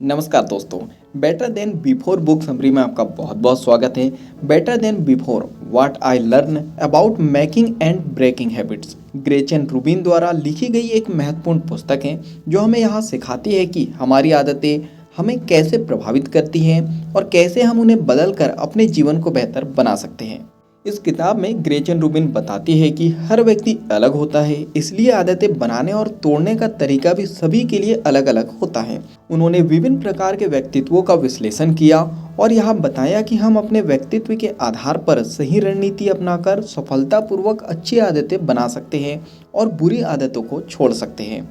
नमस्कार दोस्तों। Better than before book summary में आपका बहुत बहुत स्वागत है। Better than before what I learn about making and breaking habits Gretchen Rubin द्वारा लिखी गई एक महत्वपूर्ण पुस्तक है जो हमें यहाँ सिखाती है कि हमारी आदतें हमें कैसे प्रभावित करती हैं और कैसे हम उन्हें बदल कर अपने जीवन को बेहतर बना सकते हैं। इस किताब में ग्रेचन रूबिन बताती है कि हर व्यक्ति अलग होता है, इसलिए आदतें बनाने और तोड़ने का तरीका भी सभी के लिए अलग अलग होता है। उन्होंने विभिन्न प्रकार के व्यक्तित्वों का विश्लेषण किया और यहाँ बताया कि हम अपने व्यक्तित्व के आधार पर सही रणनीति अपनाकर सफलतापूर्वक अच्छी आदतें बना सकते हैं और बुरी आदतों को छोड़ सकते हैं।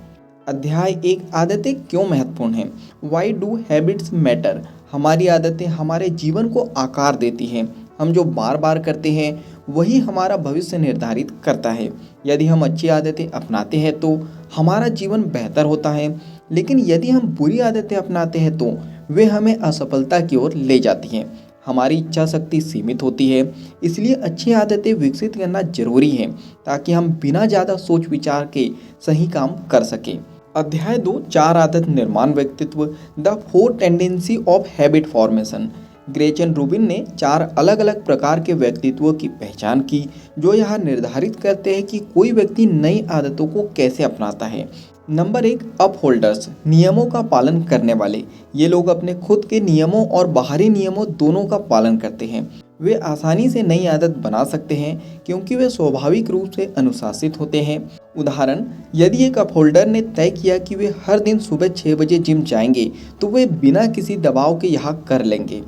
अध्याय 1, आदतें क्यों महत्वपूर्ण हैं। Why do habits matter. हमारी आदतें हमारे जीवन को आकार देती हैं। हम जो बार बार करते हैं वही हमारा भविष्य निर्धारित करता है। यदि हम अच्छी आदतें अपनाते हैं तो हमारा जीवन बेहतर होता है, लेकिन यदि हम बुरी आदतें अपनाते हैं तो वे हमें असफलता की ओर ले जाती हैं। हमारी इच्छा शक्ति सीमित होती है, इसलिए अच्छी आदतें विकसित करना जरूरी है ताकि हम बिना ज़्यादा सोच विचार के सही काम कर सकें। अध्याय 2, 4 आदत निर्माण व्यक्तित्व the 4 tendency of habit formation. Gretchen Rubin ने 4 अलग अलग प्रकार के व्यक्तित्वों की पहचान की जो यह निर्धारित करते हैं कि कोई व्यक्ति नई आदतों को कैसे अपनाता है। नंबर 1, अपहोल्डर्स, नियमों का पालन करने वाले। ये लोग अपने खुद के नियमों और बाहरी नियमों दोनों का पालन करते हैं। वे आसानी से नई आदत बना सकते हैं क्योंकि वे स्वाभाविक रूप से अनुशासित होते हैं। उदाहरण, यदि एक अपहोल्डर ने तय किया कि वे हर दिन सुबह 6 बजे जिम जाएंगे तो वे बिना किसी दबाव के यहाँ कर लेंगे।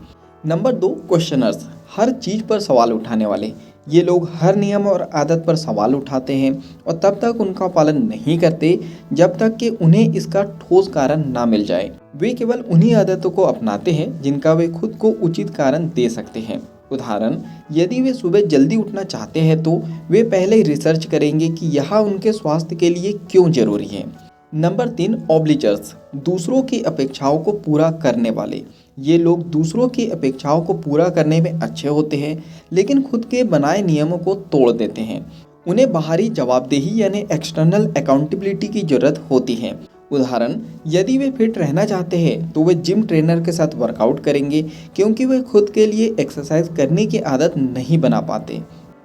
नंबर 2, क्वेश्चनर्स, हर चीज़ पर सवाल उठाने वाले। ये लोग हर नियम और आदत पर सवाल उठाते हैं और तब तक उनका पालन नहीं करते जब तक कि उन्हें इसका ठोस कारण ना मिल जाए। वे केवल उन्हीं आदतों को अपनाते हैं जिनका वे खुद को उचित कारण दे सकते हैं। उदाहरण, यदि वे सुबह जल्दी उठना चाहते हैं तो वे पहले ही रिसर्च करेंगे कि यह उनके स्वास्थ्य के लिए क्यों जरूरी है। नंबर 3, ऑब्लिजर्स, दूसरों की अपेक्षाओं को पूरा करने वाले। ये लोग दूसरों की अपेक्षाओं को पूरा करने में अच्छे होते हैं लेकिन खुद के बनाए नियमों को तोड़ देते हैं। उन्हें बाहरी जवाबदेही यानी एक्सटर्नल अकाउंटेबिलिटी की जरूरत होती है। उदाहरण, यदि वे फिट रहना चाहते हैं तो वे जिम ट्रेनर के साथ वर्कआउट करेंगे क्योंकि वे खुद के लिए एक्सरसाइज करने की आदत नहीं बना पाते।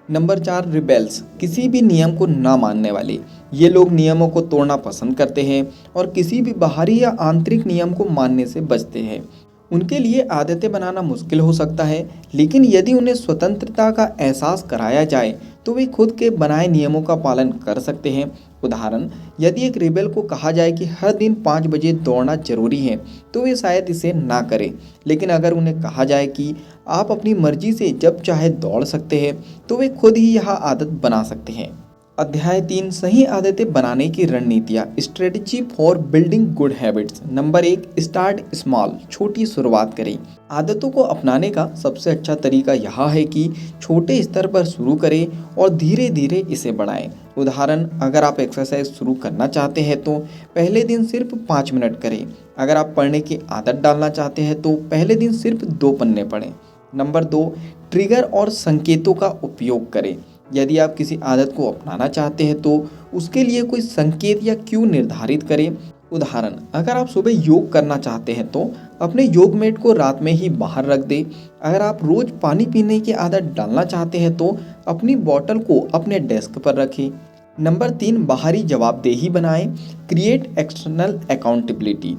नंबर 4, रिबेल्स, किसी भी नियम को ना मानने वाले। ये लोग नियमों को तोड़ना पसंद करते हैं और किसी भी बाहरी या आंतरिक नियम को मानने से बचते हैं। उनके लिए आदतें बनाना मुश्किल हो सकता है, लेकिन यदि उन्हें स्वतंत्रता का एहसास कराया जाए तो वे खुद के बनाए नियमों का पालन कर सकते हैं। उदाहरण, यदि एक रिबेल को कहा जाए कि हर दिन 5 बजे दौड़ना जरूरी है तो वे शायद इसे ना करें, लेकिन अगर उन्हें कहा जाए कि आप अपनी मर्जी से जब चाहे दौड़ सकते हैं तो वे खुद ही यह आदत बना सकते हैं। अध्याय 3, सही आदतें बनाने की रणनीतियाँ, strategy for building good habits. Number 1, start small, छोटी शुरुआत करें। आदतों को अपनाने का सबसे अच्छा तरीका यह है कि छोटे स्तर पर शुरू करें और धीरे धीरे इसे बढ़ाएं। उदाहरण, अगर आप एक्सरसाइज शुरू करना चाहते हैं तो पहले दिन सिर्फ 5 मिनट करें। अगर आप पढ़ने की आदत डालना चाहते हैं तो पहले दिन सिर्फ 2 पन्ने पढ़ें। नंबर 2, ट्रिगर और संकेतों का उपयोग करें। यदि आप किसी आदत को अपनाना चाहते हैं तो उसके लिए कोई संकेत या क्यू निर्धारित करें। उदाहरण, अगर आप सुबह योग करना चाहते हैं तो अपने योग मैट को रात में ही बाहर रख दें। अगर आप रोज पानी पीने की आदत डालना चाहते हैं तो अपनी बोतल को अपने डेस्क पर रखें। नंबर 3, बाहरी जवाबदेही बनाएं, क्रिएट एक्सटर्नल अकाउंटेबिलिटी।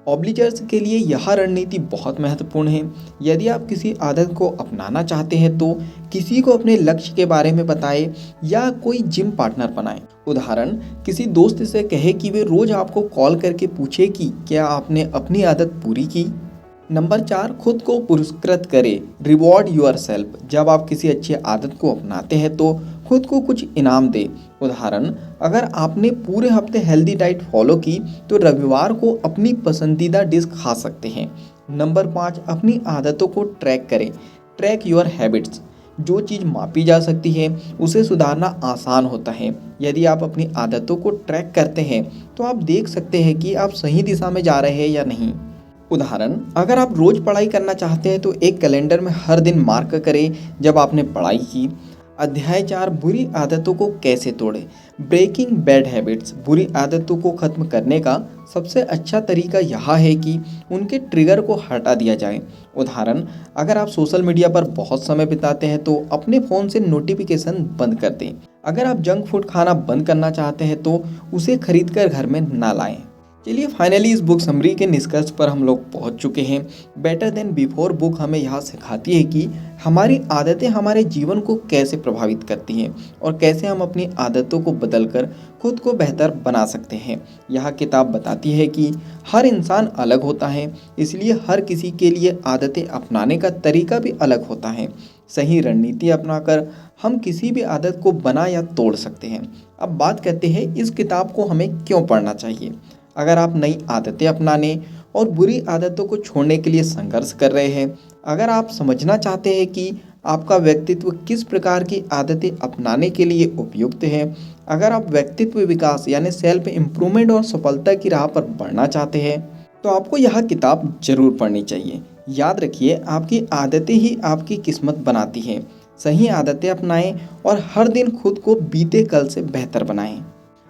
ऑब्लिजर्स के लिए यह रणनीति बहुत महत्वपूर्ण है। यदि आप किसी आदत को अपनाना चाहते हैं तो किसी को अपने लक्ष्य के बारे में बताएं या कोई जिम पार्टनर बनाएं। उदाहरण, किसी दोस्त से कहे कि वे रोज आपको कॉल करके पूछे कि क्या आपने अपनी आदत पूरी की। नंबर 4, खुद को पुरस्कृत करें, रिवॉर्ड योरसेल्फ। जब आप किसी अच्छी आदत को अपनाते हैं तो खुद को कुछ इनाम दें। उदाहरण, अगर आपने पूरे हफ्ते हेल्दी डाइट फॉलो की तो रविवार को अपनी पसंदीदा डिश खा सकते हैं। नंबर 5, अपनी आदतों को ट्रैक करें, ट्रैक योर हैबिट्स। जो चीज़ मापी जा सकती है उसे सुधारना आसान होता है। यदि आप अपनी आदतों को ट्रैक करते हैं तो आप देख सकते हैं कि आप सही दिशा में जा रहे हैं या नहीं। उदाहरण, अगर आप रोज पढ़ाई करना चाहते हैं तो एक कैलेंडर में हर दिन मार्क करें जब आपने पढ़ाई की। अध्याय 4 बुरी आदतों को कैसे तोड़ें। Breaking bad habits. बुरी आदतों को खत्म करने का सबसे अच्छा तरीका यह है कि उनके ट्रिगर को हटा दिया जाए। उदाहरण, अगर आप सोशल मीडिया पर बहुत समय बिताते हैं तो अपने फ़ोन से नोटिफिकेशन बंद कर दें। अगर आप जंक फूड खाना बंद करना चाहते हैं तो उसे खरीद कर घर में ना लाएं। चलिए फाइनली इस बुक समरी के निष्कर्ष पर हम लोग पहुंच चुके हैं। बेटर देन बिफोर बुक हमें यह सिखाती है कि हमारी आदतें हमारे जीवन को कैसे प्रभावित करती हैं और कैसे हम अपनी आदतों को बदलकर खुद को बेहतर बना सकते हैं। यह किताब बताती है कि हर इंसान अलग होता है, इसलिए हर किसी के लिए आदतें अपनाने का तरीका भी अलग होता है। सही रणनीति अपनाकर हम किसी भी आदत को बना या तोड़ सकते हैं। अब बात करते हैं इस किताब को हमें क्यों पढ़ना चाहिए। अगर आप नई आदतें अपनाने और बुरी आदतों को छोड़ने के लिए संघर्ष कर रहे हैं, अगर आप समझना चाहते हैं कि आपका व्यक्तित्व किस प्रकार की आदतें अपनाने के लिए उपयुक्त है, अगर आप व्यक्तित्व विकास यानी सेल्फ इम्प्रूवमेंट और सफलता की राह पर बढ़ना चाहते हैं, तो आपको यह किताब जरूर पढ़नी चाहिए। याद रखिए, आपकी आदतें ही आपकी किस्मत बनाती हैं। सही आदतें अपनाएं और हर दिन खुद को बीते कल से बेहतर बनाएं।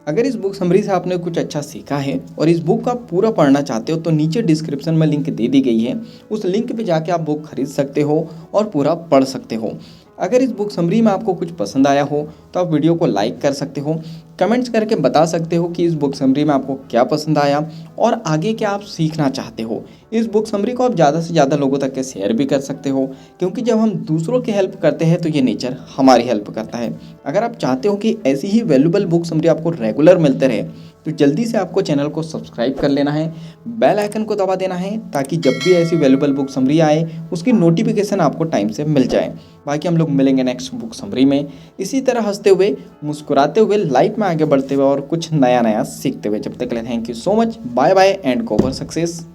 अगर इस बुक समरी से आपने कुछ अच्छा सीखा है और इस बुक का पूरा पढ़ना चाहते हो तो नीचे डिस्क्रिप्शन में लिंक दे दी गई है, उस लिंक पे जाके आप बुक खरीद सकते हो और पूरा पढ़ सकते हो। अगर इस बुक समरी में आपको कुछ पसंद आया हो तो आप वीडियो को लाइक कर सकते हो, कमेंट्स करके बता सकते हो कि इस बुक समरी में आपको क्या पसंद आया और आगे क्या आप सीखना चाहते हो। इस बुक समरी को आप ज़्यादा से ज़्यादा लोगों तक के शेयर भी कर सकते हो, क्योंकि जब हम दूसरों की हेल्प करते हैं तो ये नेचर हमारी हेल्प करता है। अगर आप चाहते हो कि ऐसी ही वैल्यूबल बुक समरी आपको रेगुलर मिलते रहे तो जल्दी से आपको चैनल को सब्सक्राइब कर लेना है, बेल आइकन को दबा देना है, ताकि जब भी ऐसी वैल्यूबल बुक समरी आए उसकी नोटिफिकेशन आपको टाइम से मिल जाए। बाकी हम लोग मिलेंगे नेक्स्ट बुक समरी में, इसी तरह हंसते हुए, मुस्कुराते हुए, लाइफ में आगे बढ़ते हुए और कुछ नया नया सीखते हुए। जब तक के लिए thank you so much, bye bye and go for success.